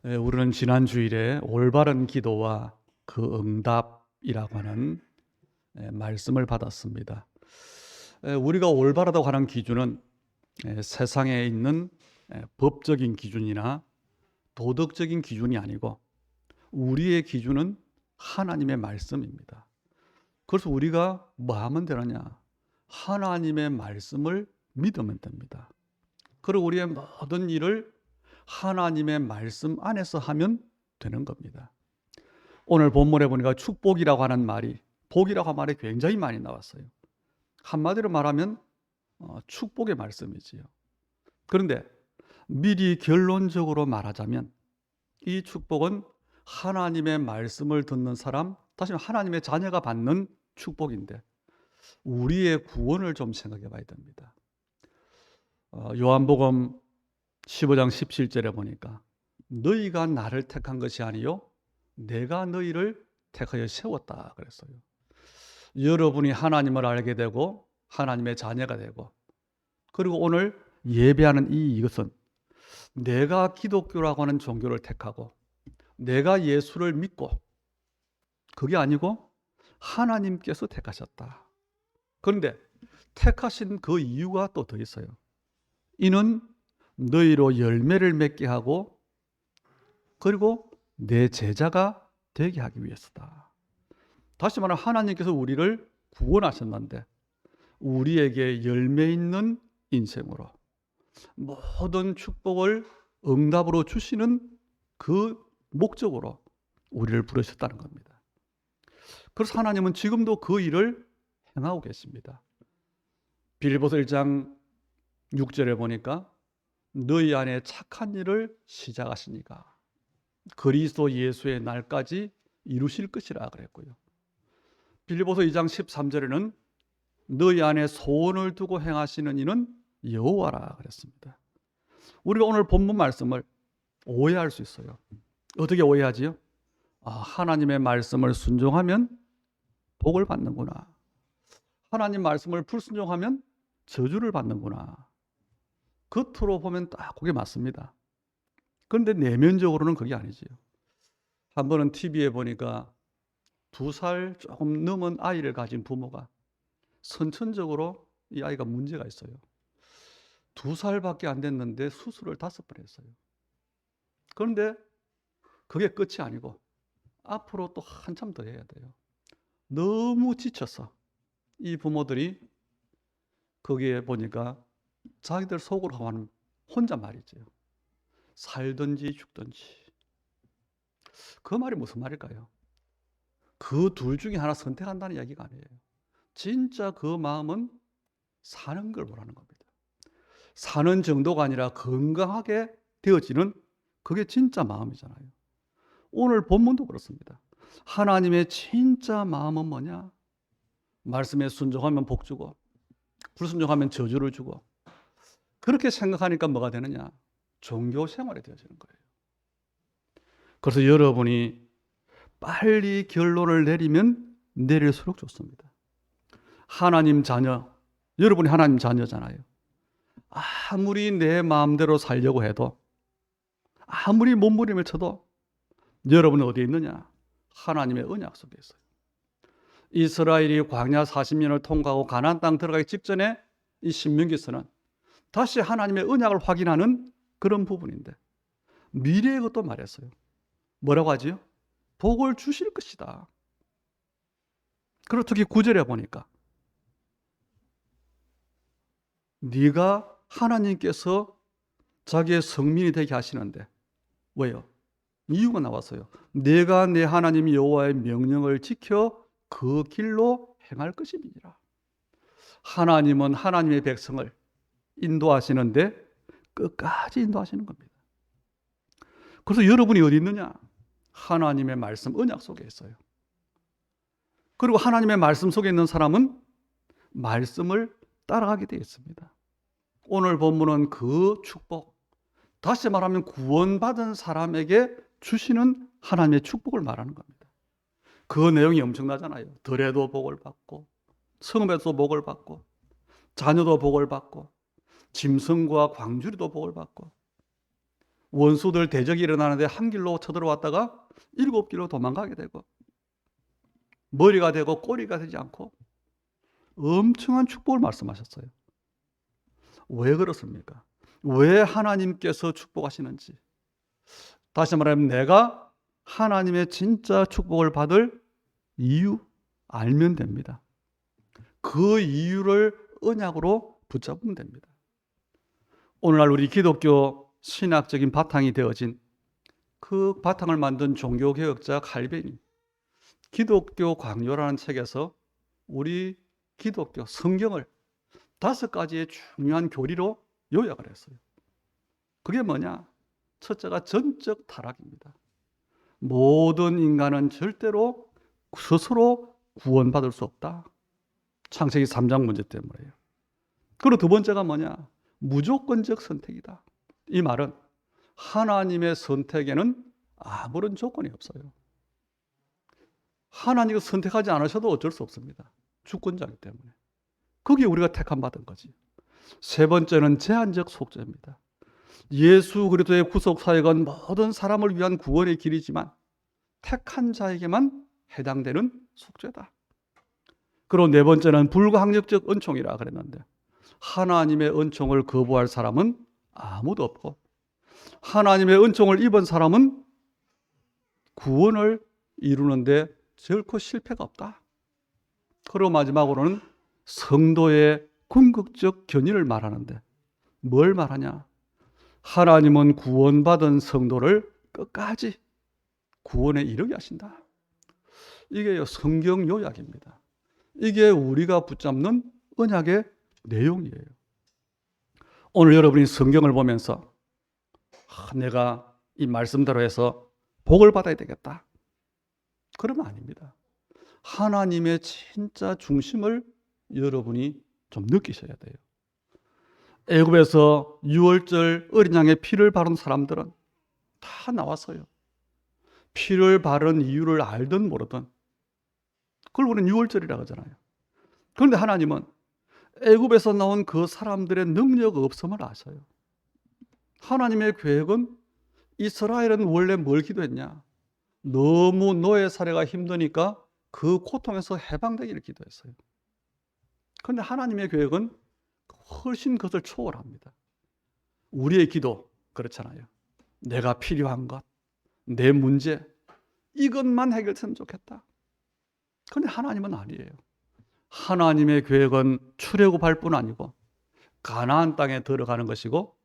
우리는 지난 주일에 올바른 기도와 그 응답이라고 하는 말씀을 받았습니다. 우리가 올바르다고 하는 기준은 세상에 있는 법적인 기준이나 도덕적인 기준이 아니고 우리의 기준은 하나님의 말씀입니다. 그래서 우리가 뭐 하면 되느냐? 하나님의 말씀을 믿으면 됩니다. 그리고 우리의 모든 일을 하나님의 말씀 안에서 하면 되는 겁니다. 오늘 본문에 보니까 축복이라고 하는 말이, 복이라고 하는 말이 굉장히 많이 나왔어요. 한마디로 말하면 축복의 말씀이지요. 그런데 미리 결론적으로 말하자면 이 축복은 하나님의 말씀을 듣는 사람, 다시 말해 하나님의 자녀가 받는 축복인데 우리의 구원을 좀 생각해 봐야 됩니다. 요한복음 15장 17절에 보니까 너희가 나를 택한 것이 아니요 내가 너희를 택하여 세웠다 그랬어요. 여러분이 하나님을 알게 되고 하나님의 자녀가 되고, 그리고 오늘 예배하는 이것은 내가 기독교라고 하는 종교를 택하고 내가 예수를 믿고, 그게 아니고 하나님께서 택하셨다. 그런데 택하신 그 이유가 또 더 있어요. 이는 너희로 열매를 맺게 하고 그리고 내 제자가 되게 하기 위해서다. 다시 말하면 하나님께서 우리를 구원하셨는데 우리에게 열매 있는 인생으로 모든 축복을 응답으로 주시는 그 목적으로 우리를 부르셨다는 겁니다. 그래서 하나님은 지금도 그 일을 행하고 계십니다. 빌립보서 1장 6절에 보니까 너희 안에 착한 일을 시작하시니까 그리스도 예수의 날까지 이루실 것이라 그랬고요. 빌립보서 2장 13절에는 너희 안에 소원을 두고 행하시는 이는 여호와라 그랬습니다. 우리가 오늘 본문 말씀을 오해할 수 있어요. 어떻게 오해하지요? 하나님의 말씀을 순종하면 복을 받는구나. 하나님 말씀을 불순종하면 저주를 받는구나. 겉으로 보면 딱 그게 맞습니다. 그런데 내면적으로는 그게 아니지요. 한 번은 TV에 보니까 2살 조금 넘은 아이를 가진 부모가 선천적으로 이 아이가 문제가 있어요. 2살밖에 안 됐는데 수술을 5번 했어요. 그런데 그게 끝이 아니고 앞으로 또 한참 더 해야 돼요. 너무 지쳐서 이 부모들이 거기에 보니까 자기들 속으로 하는 혼잣말이죠. 살든지 죽든지. 그 말이 무슨 말일까요? 그 둘 중에 하나 선택한다는 이야기가 아니에요. 진짜 그 마음은 사는 걸 보라는 겁니다. 사는 정도가 아니라 건강하게 되어지는 그게 진짜 마음이잖아요. 오늘 본문도 그렇습니다. 하나님의 진짜 마음은 뭐냐? 말씀에 순종하면 복 주고 불순종하면 저주를 주고, 그렇게 생각하니까 뭐가 되느냐? 종교 생활이 되어지는 거예요. 그래서 여러분이 빨리 결론을 내리면 내릴수록 좋습니다. 하나님 자녀, 여러분이 하나님 자녀잖아요. 아무리 내 마음대로 살려고 해도, 아무리 몸부림을 쳐도 여러분은 어디에 있느냐? 하나님의 언약 속에 있어요. 이스라엘이 광야 40년을 통과하고 가나안 땅 들어가기 직전에 이 신명기서는 다시 하나님의 언약을 확인하는 그런 부분인데 미래의 것도 말했어요. 뭐라고 하지요? 복을 주실 것이다. 그리고 특히 9절에 보니까 네가 하나님께서 자기의 성민이 되게 하시는데, 왜요? 이유가 나왔어요. 내가 내 하나님 여호와의 명령을 지켜 그 길로 행할 것임이니라. 하나님은 하나님의 백성을 인도하시는데 끝까지 인도하시는 겁니다. 그래서 여러분이 어디 있느냐? 하나님의 말씀 언약 속에 있어요. 그리고 하나님의 말씀 속에 있는 사람은 말씀을 따라가게 되어 있습니다. 오늘 본문은 그 축복, 다시 말하면 구원받은 사람에게 주시는 하나님의 축복을 말하는 겁니다. 그 내용이 엄청나잖아요. 들에도 복을 받고 성읍에도 복을 받고 자녀도 복을 받고 짐승과 광주리도 복을 받고 원수들 대적이 일어나는데 한 길로 쳐들어왔다가 7길로 도망가게 되고 머리가 되고 꼬리가 되지 않고 엄청난 축복을 말씀하셨어요. 왜 그렇습니까? 왜 하나님께서 축복하시는지. 다시 말하면 내가 하나님의 진짜 축복을 받을 이유 알면 됩니다. 그 이유를 언약으로 붙잡으면 됩니다. 오늘날 우리 기독교 신학적인 바탕이 되어진 그 바탕을 만든 종교개혁자 칼빈이 기독교 강요라는 책에서 우리 기독교 성경을 5가지의 중요한 교리로 요약을 했어요. 그게 뭐냐? 첫째가 전적 타락입니다. 모든 인간은 절대로 스스로 구원받을 수 없다. 창세기 3장 문제 때문에요. 그리고 두 번째가 뭐냐? 무조건적 선택이다. 이 말은 하나님의 선택에는 아무런 조건이 없어요. 하나님이 선택하지 않으셔도 어쩔 수 없습니다. 주권자이기 때문에. 그게 우리가 택함받은 거지. 세 번째는 제한적 속죄입니다. 예수 그리스도의 구속 사역은 모든 사람을 위한 구원의 길이지만 택한 자에게만 해당되는 속죄다. 그리고 네 번째는 불가항력적 은총이라 그랬는데 하나님의 은총을 거부할 사람은 아무도 없고 하나님의 은총을 입은 사람은 구원을 이루는데 결코 실패가 없다. 그리고 마지막으로는 성도의 궁극적 견인을 말하는데 뭘 말하냐? 하나님은 구원받은 성도를 끝까지 구원에 이르게 하신다. 이게 성경 요약입니다. 이게 우리가 붙잡는 언약의 내용이에요. 오늘 여러분이 성경을 보면서 내가 이 말씀대로 해서 복을 받아야 되겠다. 그러면 아닙니다. 하나님의 진짜 중심을 여러분이 좀 느끼셔야 돼요. 애굽에서 유월절 어린 양의 피를 바른 사람들은 다 나왔어요. 피를 바른 이유를 알든 모르든 그걸 우리는 유월절이라고 하잖아요. 그런데 하나님은 애굽에서 나온 그 사람들의 능력 없음을 아셔요. 하나님의 계획은 이스라엘은 원래 뭘 기도했냐? 너무 노예 살해가 힘드니까 그 고통에서 해방되기를 기도했어요. 그런데 하나님의 계획은 훨씬 그것을 초월합니다. 우리의 기도 그렇잖아요. 내가 필요한 것, 내 문제 이것만 해결되면 좋겠다. 그런데 하나님은 아니에요. 하나님의 계획은 출애굽할 뿐 아니고 가나안 땅에 들어가는 것이고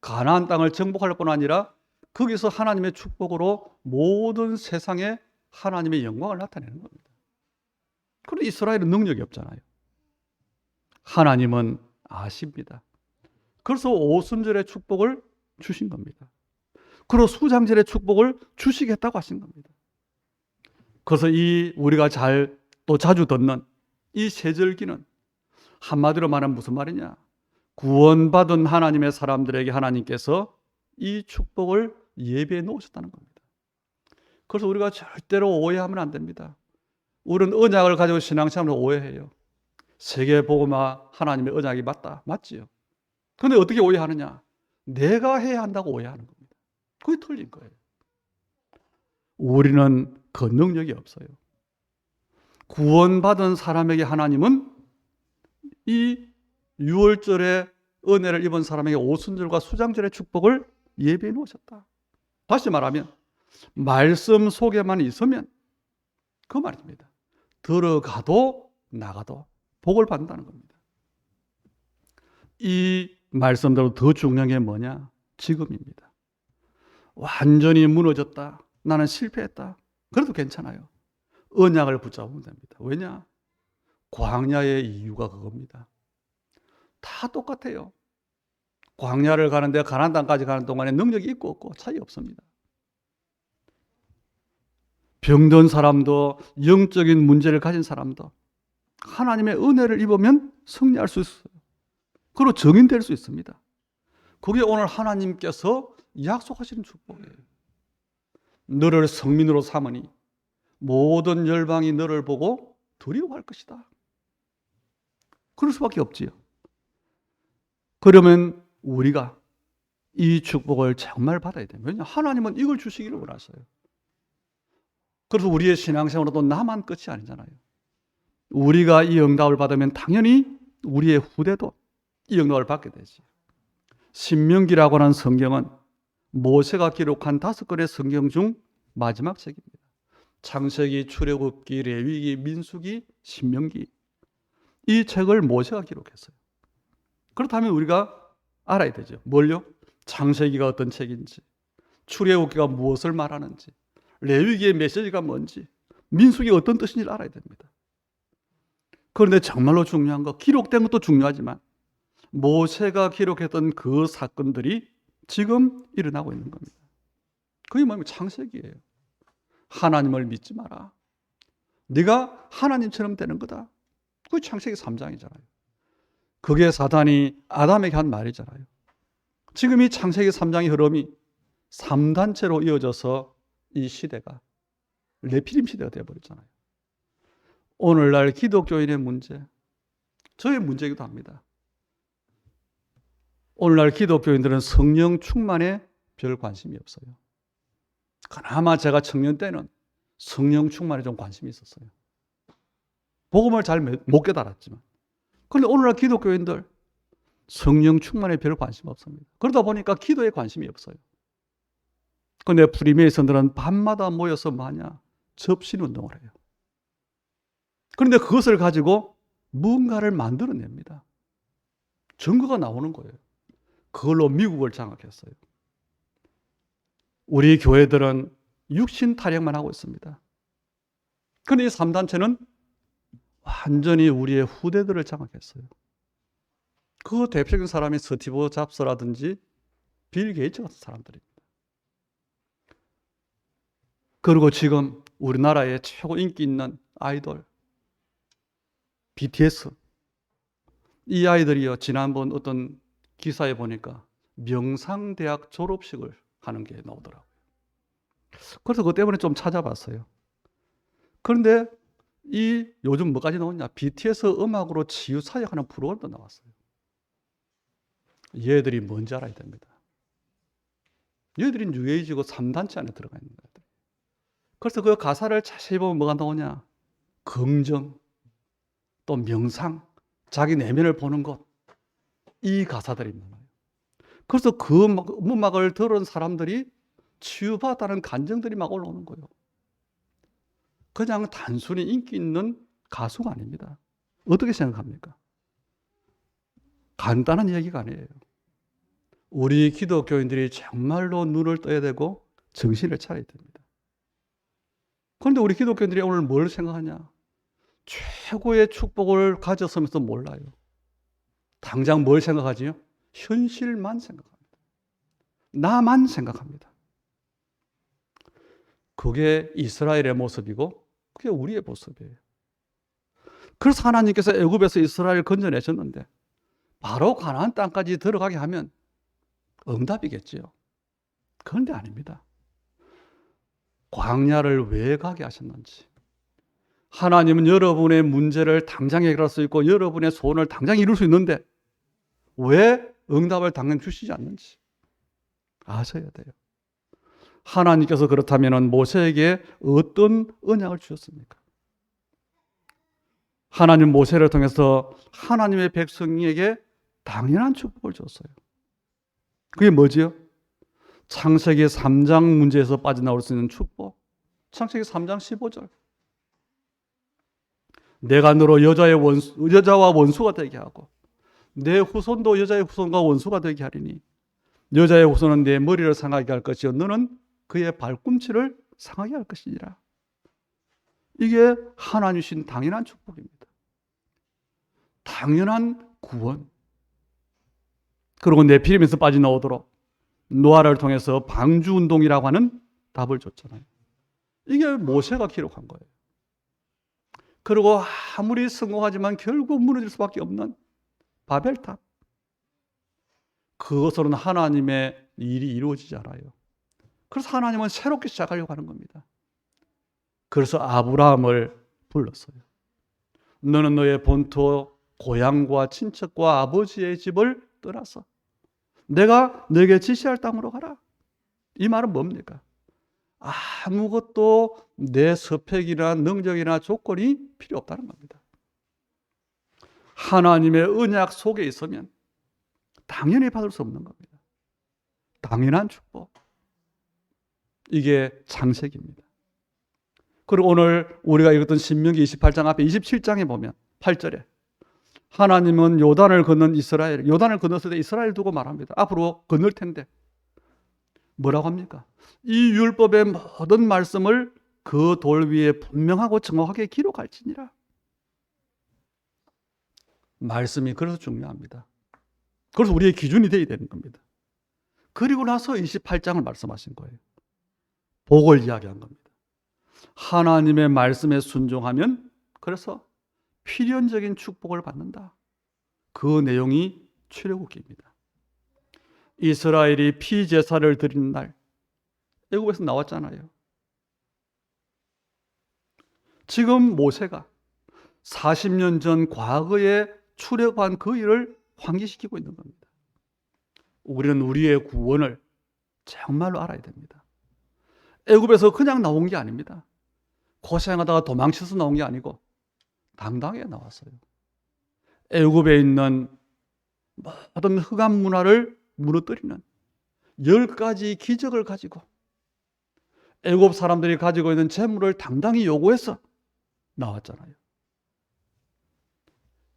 가나안 땅을 정복할 뿐 아니라 거기서 하나님의 축복으로 모든 세상에 하나님의 영광을 나타내는 겁니다. 그런데 이스라엘은 능력이 없잖아요. 하나님은 아십니다. 그래서 오순절의 축복을 주신 겁니다. 그리고 수장절의 축복을 주시겠다고 하신 겁니다. 그래서 이 우리가 또 자주 듣는 이 세절기는 한마디로 말하면 무슨 말이냐? 구원받은 하나님의 사람들에게 하나님께서 이 축복을 예비해 놓으셨다는 겁니다. 그래서 우리가 절대로 오해하면 안 됩니다. 우리는 언약을 가지고 신앙생활을 오해해요. 세계복음화 하나님의 언약이 맞지요. 그런데 어떻게 오해하느냐? 내가 해야 한다고 오해하는 겁니다. 그게 틀린 거예요. 우리는 그 능력이 없어요. 구원받은 사람에게 하나님은 이 유월절에 은혜를 입은 사람에게 오순절과 수장절의 축복을 예비해 놓으셨다. 다시 말하면 말씀 속에만 있으면 그 말입니다. 들어가도 나가도 복을 받는다는 겁니다. 이 말씀대로 더 중요한 게 뭐냐? 지금입니다. 완전히 무너졌다. 나는 실패했다. 그래도 괜찮아요. 언약을 붙잡으면 됩니다. 왜냐? 광야의 이유가 그겁니다. 다 똑같아요. 광야를 가는데 가나안 땅까지 가는 동안에 능력이 있고 없고 차이 없습니다. 병든 사람도 영적인 문제를 가진 사람도 하나님의 은혜를 입으면 승리할 수 있어요. 그리고 정인될 수 있습니다. 그게 오늘 하나님께서 약속하시는 축복이에요. 너를 성민으로 삼으니 모든 열방이 너를 보고 두려워할 것이다. 그럴 수밖에 없지요. 그러면 우리가 이 축복을 정말 받아야 됩니다. 왜냐하면 하나님은 이걸 주시기를 원하셔요. 그래서 우리의 신앙생활도 나만 끝이 아니잖아요. 우리가 이 응답을 받으면 당연히 우리의 후대도 이 응답을 받게 되지. 신명기라고 하는 성경은 모세가 기록한 5권의 성경 중 마지막 책입니다. 창세기, 출애굽기, 레위기, 민수기, 신명기. 이 책을 모세가 기록했어요. 그렇다면 우리가 알아야 되죠. 뭘요? 창세기가 어떤 책인지, 출애굽기가 무엇을 말하는지, 레위기의 메시지가 뭔지, 민수기가 어떤 뜻인지를 알아야 됩니다. 그런데 정말로 중요한 거, 기록된 것도 중요하지만 모세가 기록했던 그 사건들이 지금 일어나고 있는 겁니다. 그게 뭐냐면 창세기예요. 하나님을 믿지 마라. 네가 하나님처럼 되는 거다. 그게 창세기 3장이잖아요. 그게 사단이 아담에게 한 말이잖아요. 지금 이 창세기 3장의 흐름이 3단체로 이어져서 이 시대가 네피림 시대가 되어버렸잖아요. 오늘날 기독교인의 문제, 저의 문제이기도 합니다. 오늘날 기독교인들은 성령 충만에 별 관심이 없어요. 그나마 제가 청년 때는 성령 충만에 좀 관심이 있었어요. 복음을 잘 못 깨달았지만. 그런데 오늘날 기독교인들 성령 충만에 별 관심 없습니다. 그러다 보니까 기도에 관심이 없어요. 그런데 프리메이슨들은 밤마다 모여서 뭐하냐? 접신 운동을 해요. 그런데 그것을 가지고 뭔가를 만들어냅니다. 증거가 나오는 거예요. 그걸로 미국을 장악했어요. 우리 교회들은 육신 타령만 하고 있습니다. 그런데 이 3단체는 완전히 우리의 후대들을 장악했어요. 그 대표적인 사람이 스티브 잡스라든지 빌 게이츠 같은 사람들입니다. 그리고 지금 우리나라의 최고 인기 있는 아이돌 BTS, 이 아이들이요, 지난번 어떤 기사에 보니까 명상대학 졸업식을 하는 게 나오더라고요. 그래서 그것 때문에 좀 찾아봤어요. 그런데 이 요즘 뭐까지 나오냐? BTS 음악으로 치유사역하는 프로그램도 나왔어요. 얘들이 뭔지 알아야 됩니다. 얘들이 뉴에이지고 3단체 안에 들어가 있는 거예요. 그래서 그 가사를 자세히 보면 뭐가 나오냐? 긍정, 또 명상, 자기 내면을 보는 것, 이 가사들이 많아요. 그래서 그 음악을 들은 사람들이 치유받았다는 감정들이 막 올라오는 거예요. 그냥 단순히 인기 있는 가수가 아닙니다. 어떻게 생각합니까? 간단한 얘기가 아니에요. 우리 기독교인들이 정말로 눈을 떠야 되고 정신을 차려야 됩니다. 그런데 우리 기독교인들이 오늘 뭘 생각하냐? 최고의 축복을 가졌으면서 몰라요. 당장 뭘 생각하지요? 현실만 생각합니다. 나만 생각합니다. 그게 이스라엘의 모습이고 그게 우리의 모습이에요. 그래서 하나님께서 애굽에서 이스라엘을 건져내셨는데 바로 가나안 땅까지 들어가게 하면 응답이겠지요. 그런데 아닙니다. 광야를 왜 가게 하셨는지, 하나님은 여러분의 문제를 당장 해결할 수 있고 여러분의 소원을 당장 이룰 수 있는데 왜 응답을 당장 주시지 않는지 아셔야 돼요. 하나님께서 그렇다면 모세에게 어떤 언약을 주셨습니까? 하나님 모세를 통해서 하나님의 백성에게 당연한 축복을 줬어요. 그게 뭐지요? 창세기 3장 문제에서 빠져나올 수 있는 축복. 창세기 3장 15절. 내가 너로 여자와 원수가 되게 하고 내 후손도 여자의 후손과 원수가 되게 하리니 여자의 후손은 내 머리를 상하게 할 것이요 너는 그의 발꿈치를 상하게 할 것이니라. 이게 하나님 주신 당연한 축복입니다. 당연한 구원. 그리고 네피림에서 빠져나오도록 노아를 통해서 방주운동이라고 하는 답을 줬잖아요. 이게 모세가 기록한 거예요. 그리고 아무리 성공하지만 결국 무너질 수밖에 없는 바벨탑. 그것으로는 하나님의 일이 이루어지지 않아요. 그래서 하나님은 새롭게 시작하려고 하는 겁니다. 그래서 아브라함을 불렀어요. 너는 너의 본토, 고향과 친척과 아버지의 집을 떠나서 내가 너에게 지시할 땅으로 가라. 이 말은 뭡니까? 아무것도 내 스펙이나 능력이나 조건이 필요 없다는 겁니다. 하나님의 언약 속에 있으면 당연히 받을 수 없는 겁니다. 당연한 축복. 이게 창세기입니다. 그리고 오늘 우리가 읽었던 신명기 28장 앞에 27장에 보면 8절에 하나님은 요단을 건넌 이스라엘, 요단을 건넜을 때 이스라엘 두고 말합니다. 앞으로 건널 텐데 뭐라고 합니까? 이 율법의 모든 말씀을 그 돌 위에 분명하고 정확하게 기록할지니라. 말씀이 그래서 중요합니다. 그래서 우리의 기준이 되어야 되는 겁니다. 그리고 나서 28장을 말씀하신 거예요. 복을 이야기한 겁니다. 하나님의 말씀에 순종하면 그래서 필연적인 축복을 받는다. 그 내용이 출애굽기입니다. 이스라엘이 피제사를 드리는 날 애굽에서 나왔잖아요. 지금 모세가 40년 전 과거에 출애굽한 그 일을 환기시키고 있는 겁니다. 우리는 우리의 구원을 정말로 알아야 됩니다. 애굽에서 그냥 나온 게 아닙니다. 고생하다가 도망쳐서 나온 게 아니고 당당하게 나왔어요. 애굽에 있는 모든 흑암 문화를 무너뜨리는 10가지 기적을 가지고 애굽 사람들이 가지고 있는 재물을 당당히 요구해서 나왔잖아요.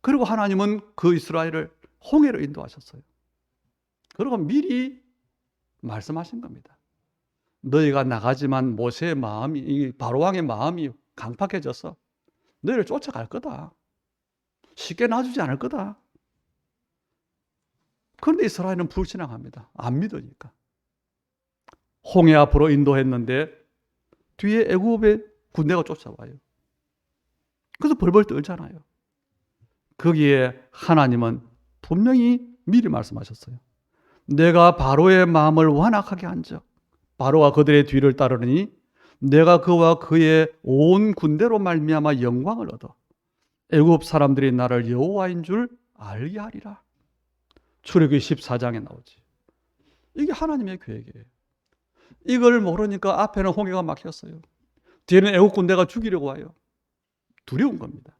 그리고 하나님은 그 이스라엘을 홍해로 인도하셨어요. 그리고 미리 말씀하신 겁니다. 너희가 나가지만 모세의 마음이, 바로왕의 마음이 강팍해져서 너희를 쫓아갈 거다. 쉽게 놔주지 않을 거다. 그런데 이스라엘은 불신앙합니다. 안 믿으니까. 홍해 앞으로 인도했는데 뒤에 애굽의 군대가 쫓아와요. 그래서 벌벌 떨잖아요. 거기에 하나님은 분명히 미리 말씀하셨어요. 내가 바로의 마음을 완악하게 한 적, 바로가 그들의 뒤를 따르니 내가 그와 그의 온 군대로 말미암아 영광을 얻어 애굽 사람들이 나를 여호와인 줄 알게 하리라. 출애굽기 14장에 나오지. 이게 하나님의 계획이에요. 이걸 모르니까 앞에는 홍해가 막혔어요. 뒤에는 애국 군대가 죽이려고 와요. 두려운 겁니다.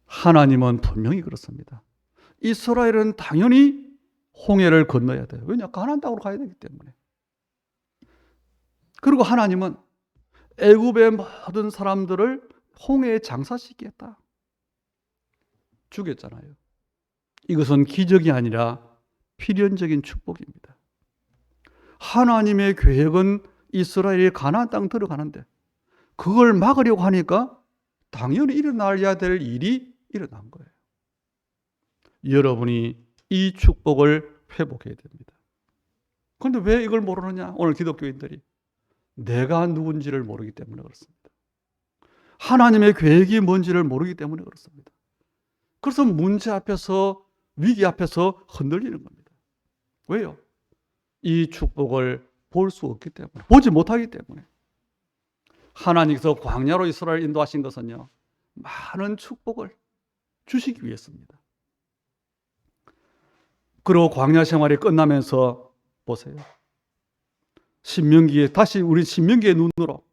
하나님은 분명히 그렇습니다. 이스라엘은 당연히 홍해를 건너야 돼요. 왜냐? 가나안 땅으로 가야 되기 때문에. 그리고 하나님은 애굽의 모든 사람들을 홍해에 장사시키겠다. 죽였잖아요. 이것은 기적이 아니라 필연적인 축복입니다. 하나님의 계획은 이스라엘이 가나안 땅 들어가는데 그걸 막으려고 하니까 당연히 일어나야 될 일이 일어난 거예요. 여러분이 이 축복을 회복해야 됩니다. 그런데 왜 이걸 모르느냐? 오늘 기독교인들이 내가 누군지를 모르기 때문에 그렇습니다. 하나님의 계획이 뭔지를 모르기 때문에 그렇습니다. 그래서 문제 앞에서, 위기 앞에서 흔들리는 겁니다. 왜요? 이 축복을 볼 수 없기 때문에, 보지 못하기 때문에. 하나님께서 광야로 이스라엘 인도하신 것은요, 많은 축복을 주시기 위해서입니다. 그리고 광야 생활이 끝나면서 보세요. 신명기에, 다시 우리 신명기의 눈으로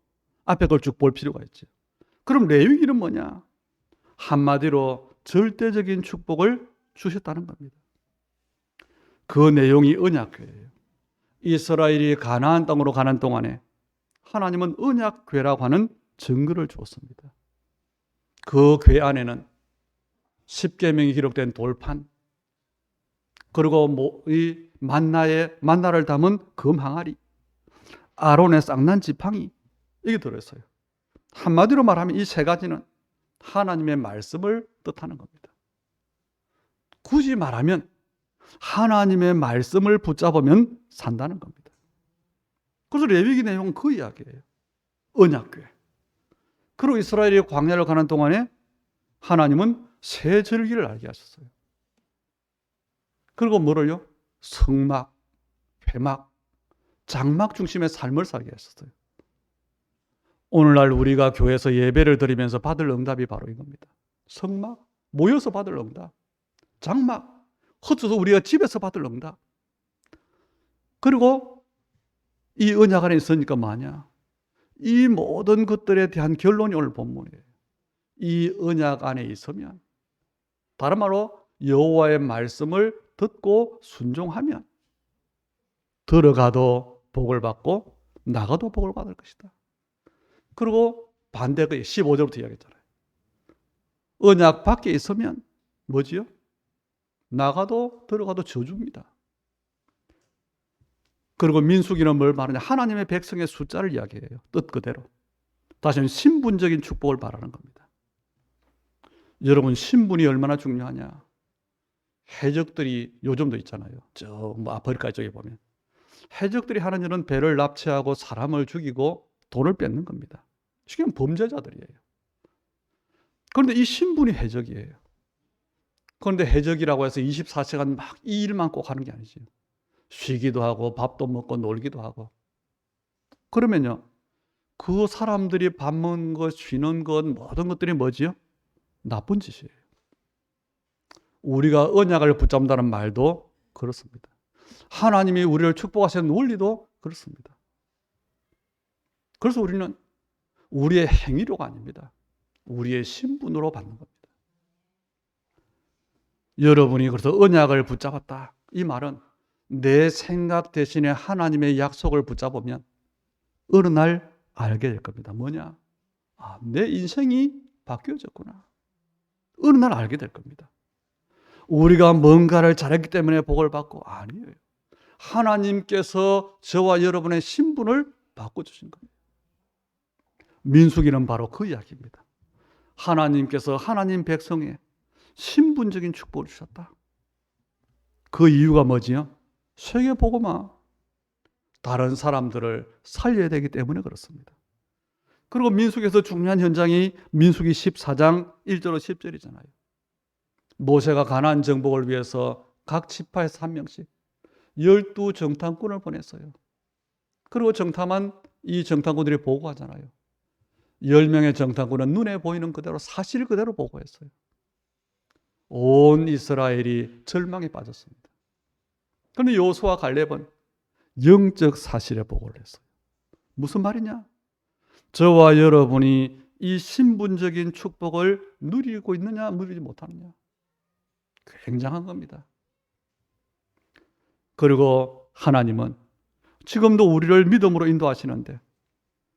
앞에 걸 쭉 볼 필요가 있죠. 그럼 레위기는 뭐냐? 한마디로 절대적인 축복을 주셨다는 겁니다. 그 내용이 언약궤예요. 이스라엘이 가나안 땅으로 가는 동안에 하나님은 언약궤라고 하는 증거를 주었습니다. 그 궤 안에는 십계명이 기록된 돌판, 그리고 이 만나를 담은 금 항아리, 아론의 쌍난 지팡이, 이게 들어있어요. 한마디로 말하면 이 세 가지는 하나님의 말씀을 뜻하는 겁니다. 굳이 말하면 하나님의 말씀을 붙잡으면 산다는 겁니다. 그래서 레위기 내용은 그 이야기예요. 언약궤. 그리고 이스라엘이 광야를 가는 동안에 하나님은 새 절기를 알게 하셨어요. 그리고 뭐를요? 성막, 회막, 장막 중심의 삶을 살게 하셨어요. 오늘날 우리가 교회에서 예배를 드리면서 받을 응답이 바로 이겁니다. 성막, 모여서 받을 응답. 장막, 헛줘서 우리가 집에서 받을 응답. 그리고 이 언약 안에 있으니까 뭐냐? 이 모든 것들에 대한 결론이 오늘 본문이에요. 이 언약 안에 있으면, 다른 말로 여호와의 말씀을 듣고 순종하면 들어가도 복을 받고 나가도 복을 받을 것이다. 그리고 반대가 15절부터 이야기했잖아요. 언약 밖에 있으면 뭐지요? 나가도 들어가도 저주입니다. 그리고 민수기는 뭘 말하냐? 하나님의 백성의 숫자를 이야기해요. 뜻 그대로. 다시는 신분적인 축복을 말하는 겁니다. 여러분, 신분이 얼마나 중요하냐? 해적들이 요즘도 있잖아요. 저 아프리카 쪽에 보면 해적들이 하는 일은 배를 납치하고 사람을 죽이고 돈을 뺏는 겁니다. 쉽게 말하면 범죄자들이에요. 그런데 이 신분이 해적이에요. 그런데 해적이라고 해서 24시간 막 이 일만 꼭 하는 게 아니지. 쉬기도 하고 밥도 먹고 놀기도 하고. 그러면요, 그 사람들이 밥 먹는 것, 쉬는 것, 모든 것들이 뭐지요? 나쁜 짓이에요. 우리가 언약을 붙잡는다는 말도 그렇습니다. 하나님이 우리를 축복하시는 원리도 그렇습니다. 그래서 우리는 우리의 행위로가 아닙니다. 우리의 신분으로 받는 겁니다. 여러분이 그래서 언약을 붙잡았다. 이 말은 내 생각 대신에 하나님의 약속을 붙잡으면 어느 날 알게 될 겁니다. 뭐냐? 아, 내 인생이 바뀌어졌구나. 어느 날 알게 될 겁니다. 우리가 뭔가를 잘했기 때문에 복을 받고 아니에요. 하나님께서 저와 여러분의 신분을 바꿔주신 겁니다. 민수기는 바로 그 이야기입니다. 하나님께서 하나님 백성에 신분적인 축복을 주셨다. 그 이유가 뭐지요? 세계복음화. 다른 사람들을 살려야 되기 때문에 그렇습니다. 그리고 민수기에서 중요한 현장이 민수기 14장 1절로 10절이잖아요. 모세가 가나안 정복을 위해서 각 지파에서 한 명씩 12 정탐꾼을 보냈어요. 그리고 정탐한 이 정탐꾼들이 보고하잖아요. 10명의 정탐꾼은 눈에 보이는 그대로 사실 그대로 보고했어요. 온 이스라엘이 절망에 빠졌습니다. 그런데 여호수아와 갈렙은 영적 사실에 보고를 했어요. 무슨 말이냐? 저와 여러분이 이 신분적인 축복을 누리고 있느냐, 누리지 못하느냐. 굉장한 겁니다. 그리고 하나님은 지금도 우리를 믿음으로 인도하시는데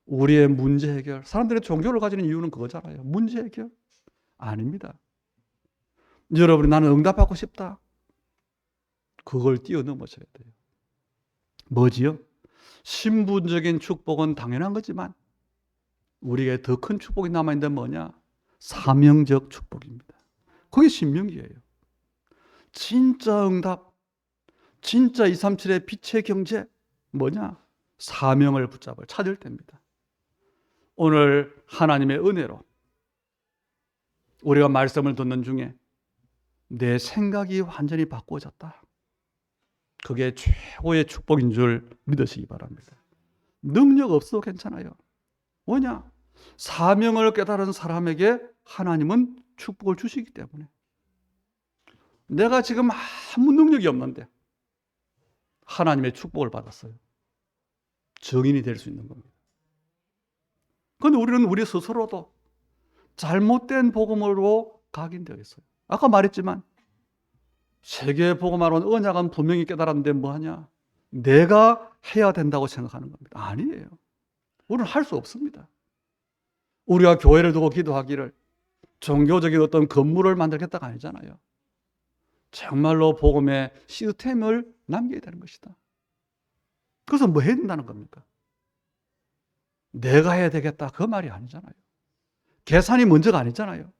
우리의 문제 해결, 사람들의 종교를 가지는 이유는 그거잖아요. 문제 해결? 아닙니다. 여러분이 나는 응답받고 싶다. 그걸 뛰어넘으셔야 돼요. 뭐지요? 신분적인 축복은 당연한 거지만 우리에게 더 큰 축복이 남아있는데 뭐냐? 사명적 축복입니다. 그게 신명기예요. 진짜 응답, 진짜 237의 빛의 경제 뭐냐? 사명을 붙잡을 찾을 때입니다. 오늘 하나님의 은혜로 우리가 말씀을 듣는 중에 내 생각이 완전히 바꾸어졌다. 그게 최고의 축복인 줄 믿으시기 바랍니다. 능력 없어도 괜찮아요. 뭐냐? 사명을 깨달은 사람에게 하나님은 축복을 주시기 때문에. 내가 지금 아무 능력이 없는데 하나님의 축복을 받았어요. 증인이 될 수 있는 겁니다. 그런데 우리는 우리 스스로도 잘못된 복음으로 각인되어 있어요. 아까 말했지만 세계 복음화론 언약은 분명히 깨달았는데 뭐하냐? 내가 해야 된다고 생각하는 겁니다. 아니에요. 우리는 할 수 없습니다. 우리가 교회를 두고 기도하기를 종교적인 어떤 건물을 만들겠다가 아니잖아요. 정말로 복음의 시스템을 남겨야 되는 것이다. 그래서 뭐 해야 된다는 겁니까? 내가 해야 되겠다 그 말이 아니잖아요. 계산이 문제가 아니잖아요.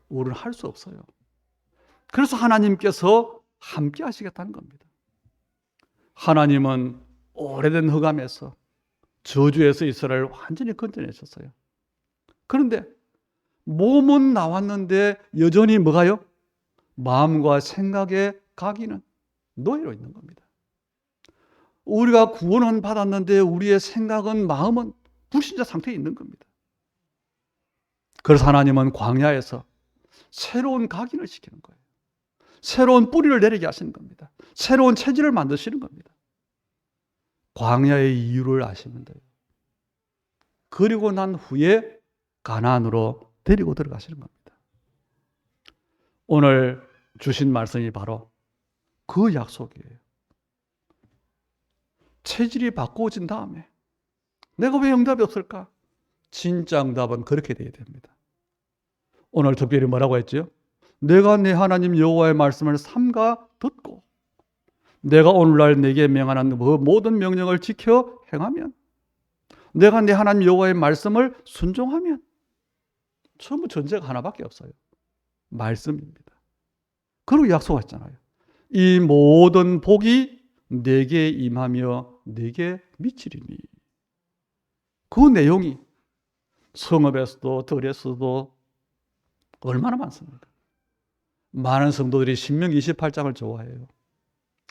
우리는 할 수 없어요. 그래서 하나님께서 함께 하시겠다는 겁니다. 하나님은 오래된 흑암에서 저주에서 이스라엘을 완전히 건져내셨어요. 그런데 몸은 나왔는데 여전히 뭐가요? 마음과 생각의 각인은 노예로 있는 겁니다. 우리가 구원은 받았는데 우리의 생각은 마음은 불신자 상태에 있는 겁니다. 그래서 하나님은 광야에서 새로운 각인을 시키는 거예요. 새로운 뿌리를 내리게 하시는 겁니다. 새로운 체질을 만드시는 겁니다. 광야의 이유를 아시면 돼요. 그리고 난 후에 가나안으로 데리고 들어가시는 겁니다. 오늘 주신 말씀이 바로 그 약속이에요. 체질이 바꾸어진 다음에 내가 왜 응답이 없을까? 진짜 응답은 그렇게 돼야 됩니다. 오늘 특별히 뭐라고 했죠? 내가 내 하나님 여호와의 말씀을 삼가 듣고 내가 오늘날 내게 명하는 모든 명령을 지켜 행하면, 내가 내 하나님 여호와의 말씀을 순종하면, 전부 전제가 하나밖에 없어요. 말씀입니다. 그리고 약속했잖아요. 이 모든 복이 내게 임하며 내게 미치리니. 그 내용이 성읍에서도 들에서도 얼마나 많습니다. 많은 성도들이 신명기 28장을 좋아해요.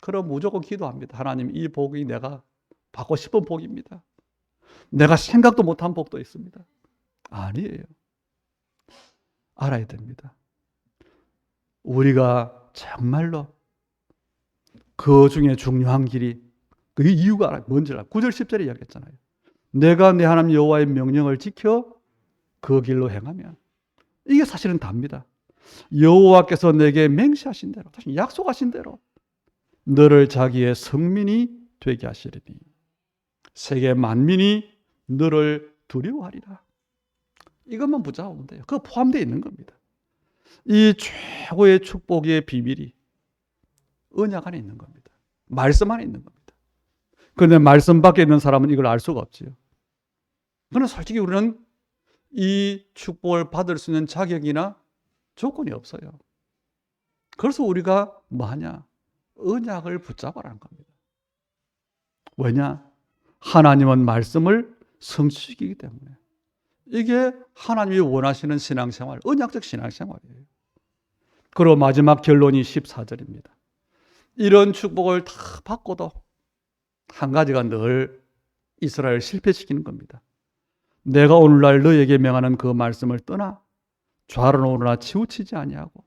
그럼 무조건 기도합니다. 하나님, 이 복이 내가 받고 싶은 복입니다. 내가 생각도 못한 복도 있습니다. 아니에요. 알아야 됩니다. 우리가 정말로 그 중에 중요한 길이, 그 이유가 뭔지 알아요. 9절 10절에 이야기했잖아요. 내가 내 하나님 여호와의 명령을 지켜 그 길로 행하면, 이게 사실은 답니다. 여호와께서 내게 맹세하신 대로, 다시 약속하신 대로 너를 자기의 성민이 되게 하시리니 세계 만민이 너를 두려워하리라. 이것만 붙잡으면 돼요. 그거 포함되어 있는 겁니다. 이 최고의 축복의 비밀이 언약 안에 있는 겁니다. 말씀 안에 있는 겁니다. 그런데 말씀 밖에 있는 사람은 이걸 알 수가 없지요. 그러나 솔직히 우리는 이 축복을 받을 수 있는 자격이나 조건이 없어요. 그래서 우리가 뭐 하냐? 언약을 붙잡아라는 겁니다. 왜냐? 하나님은 말씀을 성취시키기 때문에. 이게 하나님이 원하시는 신앙생활, 언약적 신앙생활이에요. 그리고 마지막 결론이 14절입니다. 이런 축복을 다 받고도 한 가지가 늘 이스라엘을 실패시키는 겁니다. 내가 오늘날 너에게 명하는 그 말씀을 떠나 좌로나 우로나 치우치지 아니하고,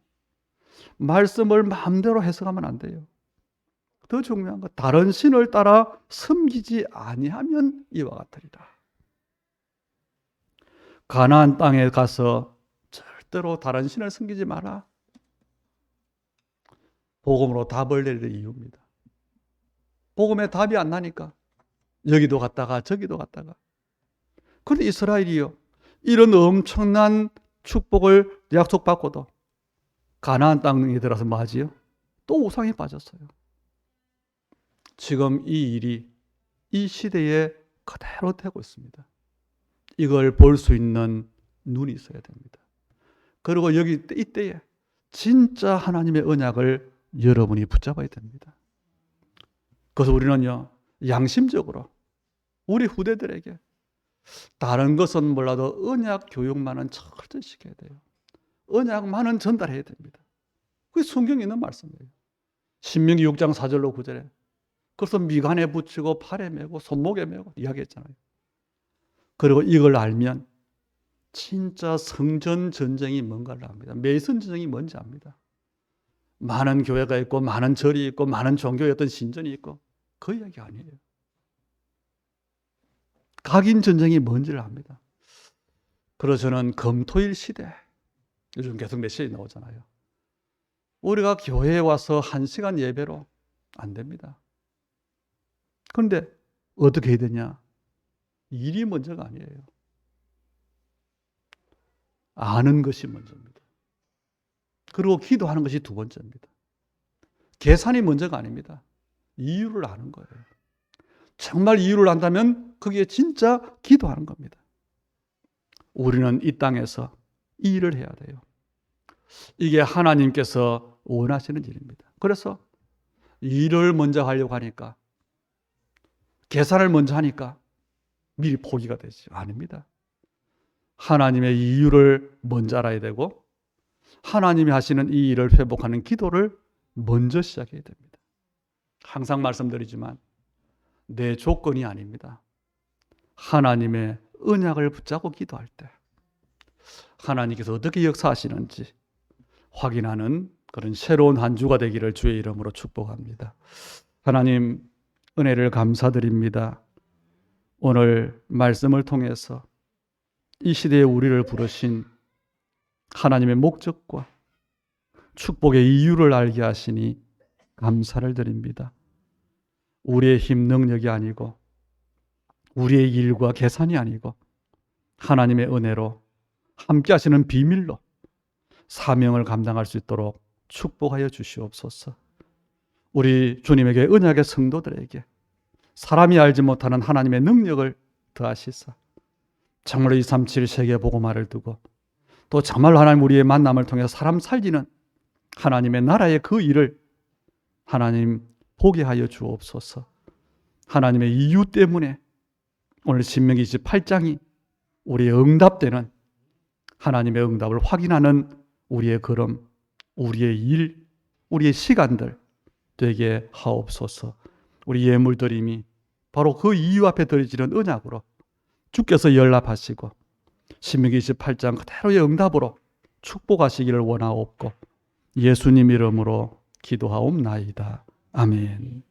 말씀을 마음대로 해석하면 안 돼요. 더 중요한 건 다른 신을 따라 섬기지 아니하면 이와 같으리라. 가나안 땅에 가서 절대로 다른 신을 섬기지 마라. 복음으로 답을 내릴 이유입니다. 복음에 답이 안 나니까 여기도 갔다가 저기도 갔다가. 그런데 이스라엘이요, 이런 엄청난 축복을 약속받고도 가나안 땅에 들어서 뭐 하지요? 또 우상에 빠졌어요. 지금 이 일이 이 시대에 그대로 되고 있습니다. 이걸 볼 수 있는 눈이 있어야 됩니다. 그리고 여기 이때에 진짜 하나님의 언약을 여러분이 붙잡아야 됩니다. 그래서 우리는요, 양심적으로 우리 후대들에게 다른 것은 몰라도 언약 교육만은 철저히 시켜야 돼요. 언약만은 전달해야 됩니다. 그게 성경에 있는 말씀이에요. 신명기 6장 4절로 9절에 그래서 미간에 붙이고 팔에 메고 손목에 메고 이야기했잖아요. 그리고 이걸 알면 진짜 성전 전쟁이 뭔가를 압니다. 매선 전쟁이 뭔지 압니다. 많은 교회가 있고 많은 절이 있고 많은 종교의 어떤 신전이 있고 그 이야기 아니에요. 각인 전쟁이 뭔지를 압니다. 그래서 저는 금토일 시대, 요즘 계속 메시지 나오잖아요. 우리가 교회에 와서 1시간 예배로 안 됩니다. 그런데 어떻게 해야 되냐? 일이 먼저가 아니에요. 아는 것이 먼저입니다. 그리고 기도하는 것이 두 번째입니다. 계산이 먼저가 아닙니다. 이유를 아는 거예요. 정말 이유를 안다면 그게 진짜 기도하는 겁니다. 우리는 이 땅에서 이 일을 해야 돼요. 이게 하나님께서 원하시는 일입니다. 그래서 일을 먼저 하려고 하니까, 계산을 먼저 하니까 미리 포기가 되죠. 아닙니다. 하나님의 이유를 먼저 알아야 되고 하나님이 하시는 이 일을 회복하는 기도를 먼저 시작해야 됩니다. 항상 말씀드리지만 내 조건이 아닙니다. 하나님의 언약을 붙잡고 기도할 때 하나님께서 어떻게 역사하시는지 확인하는 그런 새로운 한 주가 되기를 주의 이름으로 축복합니다. 하나님, 은혜를 감사드립니다. 오늘 말씀을 통해서 이 시대에 우리를 부르신 하나님의 목적과 축복의 이유를 알게 하시니 감사를 드립니다. 우리의 힘 능력이 아니고 우리의 일과 계산이 아니고 하나님의 은혜로 함께 하시는 비밀로 사명을 감당할 수 있도록 축복하여 주시옵소서. 우리 주님에게 언약의 성도들에게 사람이 알지 못하는 하나님의 능력을 더하시사 정말로 237 세계 복음화를 두고 또 정말 하나님 우리의 만남을 통해 사람 살리는 하나님의 나라의 그 일을 하나님 보게 하여 주옵소서. 하나님의 이유 때문에 오늘 신명기 28장이 우리의 응답되는 하나님의 응답을 확인하는 우리의 걸음, 우리의 일, 우리의 시간들 되게 하옵소서. 우리 예물드림이 바로 그 이유 앞에 드려지는 언약으로 주께서 연락하시고 신명기 28장 그대로의 응답으로 축복하시기를 원하옵고 예수님 이름으로 기도하옵나이다. 아멘.